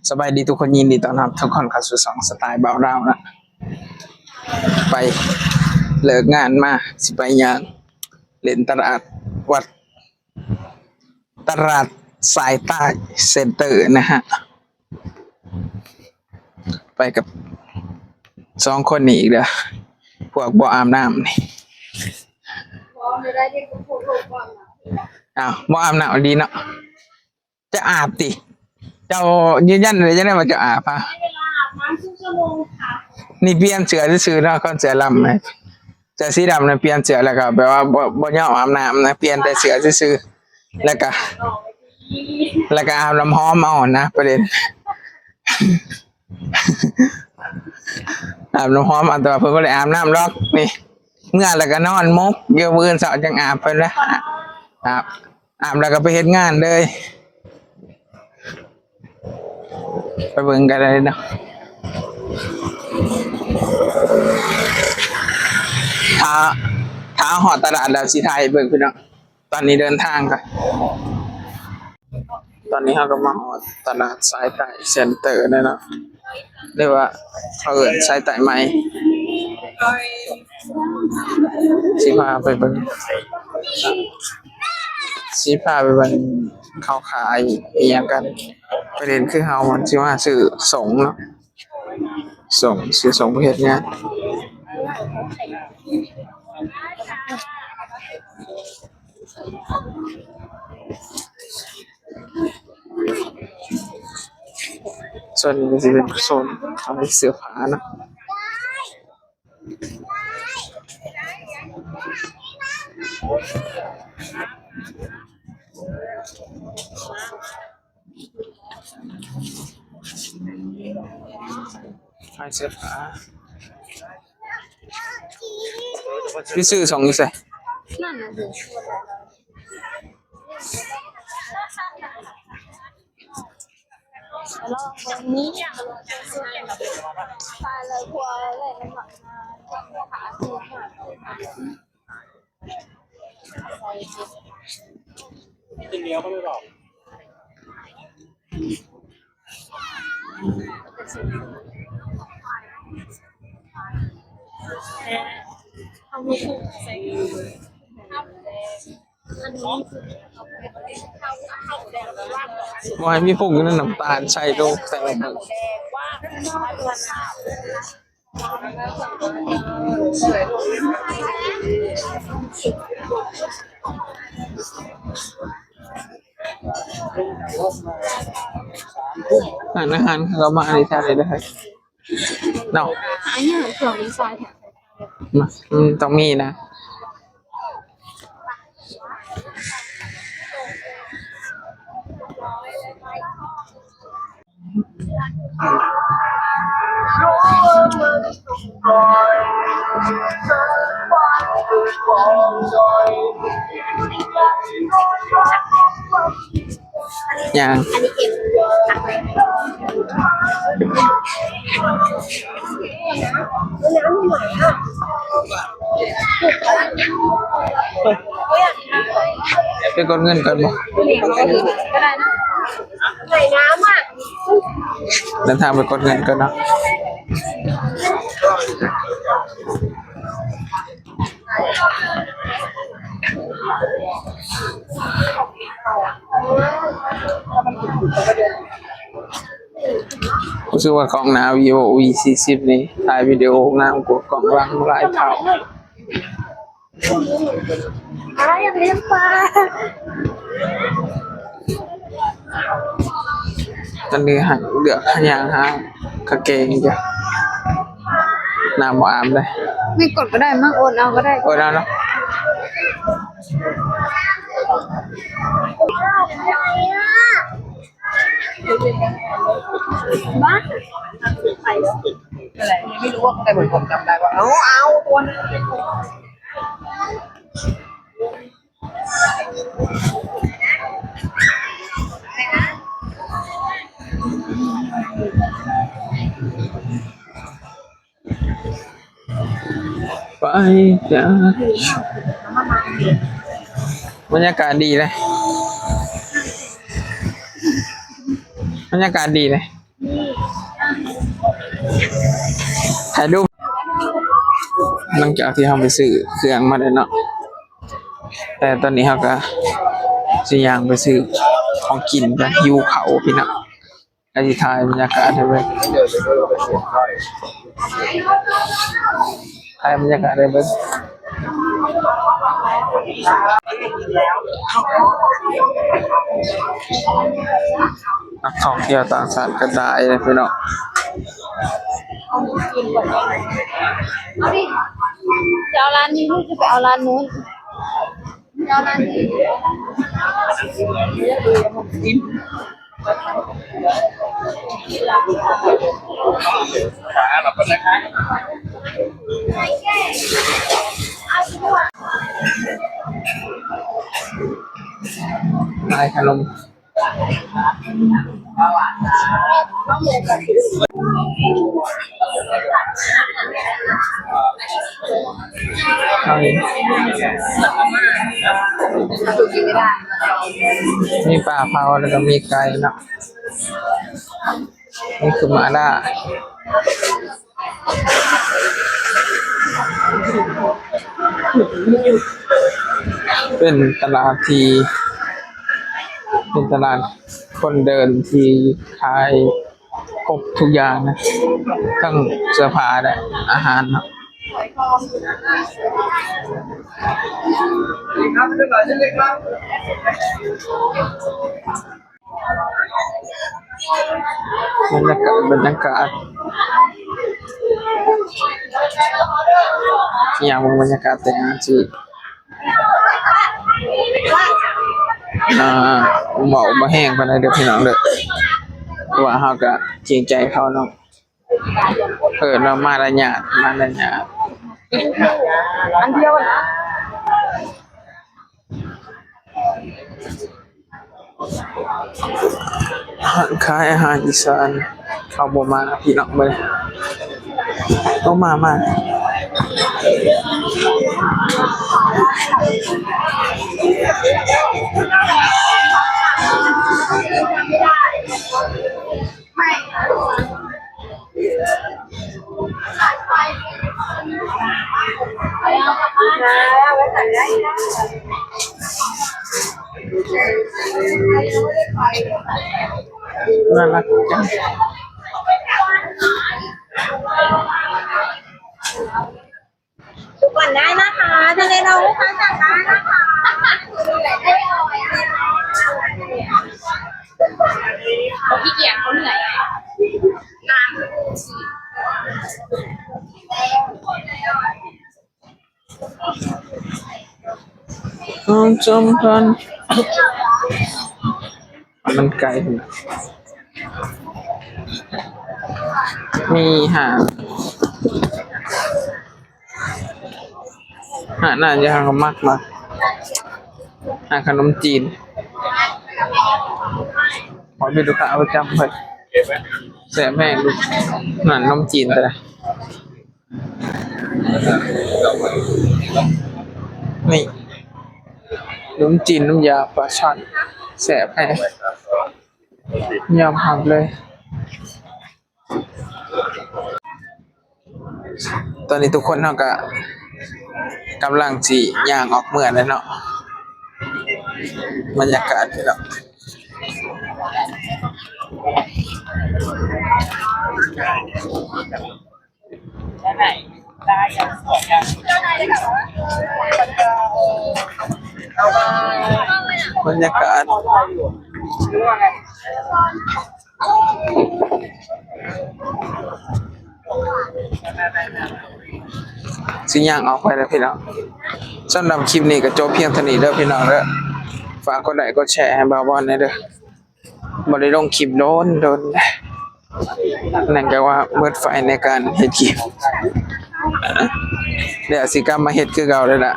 สบายดีทุกคนยินดีต้อนรับทุกคนเข้าสู่2สไตล์บ่าวเรานะไปเลิกงานมาสิไปย่างเล่นตลาดวัดตลาดสายใต้เซ็นเตอร์นะฮะไปกับ2คนนี้อีกเด้อพวกบ่อาบน้ำนี่อ้าวบ่อาบน้ำดีเนาะจะอาบติเจ้ายืนยันเลยจะได้ว่าจะอาบป่ะนี่เปลี่ยนเสื้อซื้อเนาะก็เสื้อลำไหมเสื้อสีดำนะเปลี่ยนเสื้อแล้วก็แปลว่าบ่ยอมอาบน้ำนะเปลี่ยนแต่เสื้อซื้อแล้วก็อาบน้ำหอมเอานะประเด็นอาบน้ำหอมเอาแต่ว่าเพิ่นบ่ได้อาบน้ำหรอกนี่เมื่อแล้วก็นอนมุกเดี๋ยวมื้ออื่นเช้าจังอาบเพิ่นนะอาบแล้วก็ไปเฮ็ดงานเลยไปเบิ่งกันเลยเนาะถ้าหอดตลาดดาวสีไทยเบิ่งพี่น้องตอนนี้เดินทางกันตอนนี้เราก็มาหอดตลาดสายใต้เซ็นเตอร์ได้เนาะเรียกว่าเขาเอิ้นสายใต้ใหม่สิพาไปเบิ่งเขาขายอีหยังกันประเด็นคือเฮามันสิว่าซื้อสงเนาะซื้อสงไปเฮ็ดงานส่วนนี้ก็จะเป็นโซนขายเสื้อผ้านะขายเสื้อผ้าพี่ซื้อสองนี่ใส่นั่นน่ะสิแล้ววันนี้เนี่ยตายเลยกลัวเลยมันแบบขาคือกินเลี้ยวก็ไม่หรอกเอาไม่ถูกใส่ว่าให้มีพวกนั้นน้ำตาลใส่ลงใส่ลงอาหารเรามาในชาติได้เนาะอันนี้เครื่องดีไซน์ต้องมีนะอย่างไปกดเงินกันบ่ไหนน้ำอ่ะเดินทางไปกดเงินกันเนาะรู้สึกว่ากล้องหน้า vivo V40 นี่ถ่ายวิดีโอหน้ากว่ากล้องหลังหลายเท่าอยากเลี้ยงปลาตอนนี้เดือดอย่างฮะกางเกงจ้ะน้ำอาบเลยไม่กดก็ได้มั้งโอนเอาก็ได้โอนเอาเนาะบ้าอะไรไม่รู้ว่าแต่เหมือนผมจำได้ว่าเอาตัวนั้นไปจ้ะบรรยากาศดีเลยบรรยากาศดีเลย ถ่ายรูปหลังจากที่เราไปซื้อเครื่องมาแล้วเนาะแต่ตอนนี้เราก็สิย่างไปซื้อของกินกันหิวเขาพี่น้องอธิษฐานบรรยากาศให้เบิ่งถ่ายบรรยากาศให้เบิ่งนักท่องเที่ยวต่างชาติก็ได้เลยพี่น้องจะเอาร้านนี้หรือจะไปเอาร้านนู้นจะเอาร้านนี้นายขนมเอาอีกมีปลาเผาแล้วก็มีไก่เนาะนี่คือหมาล่าเป็นตลาดที่เป็นตลาดคนเดินที่ขายครบทุกอย่างนะทั้งเสื้อผ้าและอาหารเนาะบรรยากาศอย่างบรรยากาศแต่งงานที่เหมาะมาแห้งไปเลยเดี๋ยวพี่น้องเด้อว่าเขาก็เกรงใจเขาเนาะเรามารยาทอันเดียวนะขายอาหารอีสานเขาบ่มาพี่น้องเลยต้องมาน่ารักจังก่อนได้นะคะทะเลเราลูกค้าสั่งได้นะคะเขาขี้เกียจเขาเหนื่อยนานความจำพันมันไกลมีหาน่าจะหามากมาหาขนมจีนขอไปดูข่าวประจำเลยแสบแม่งดูหนันนมจีนแต่นี่นมจีนน้ำยาปลาช่อนแสบแม่ยอมหักเลยตอนนี้ทุกคนเราก็กำลังจีย่างออกเมื่อแล้วเนาะบรรยากาศแล้วบรรยากาศสิย่างออกไปแล้วพี่น้องสำหรับคลิปนี้ก็จบเพียงเท่านี้เด้อพี่น้องเด้อฝากกดไลค์กดแชร์ให้บ่าวบอลเด้อบ่ได้ลงคลิปโดนนั่นก็ว่าเบิดไฟในการเฮ็ดคลิปเดี๋ยวสิกลับมาเฮ็ดคือเก่าแล้วล่ะ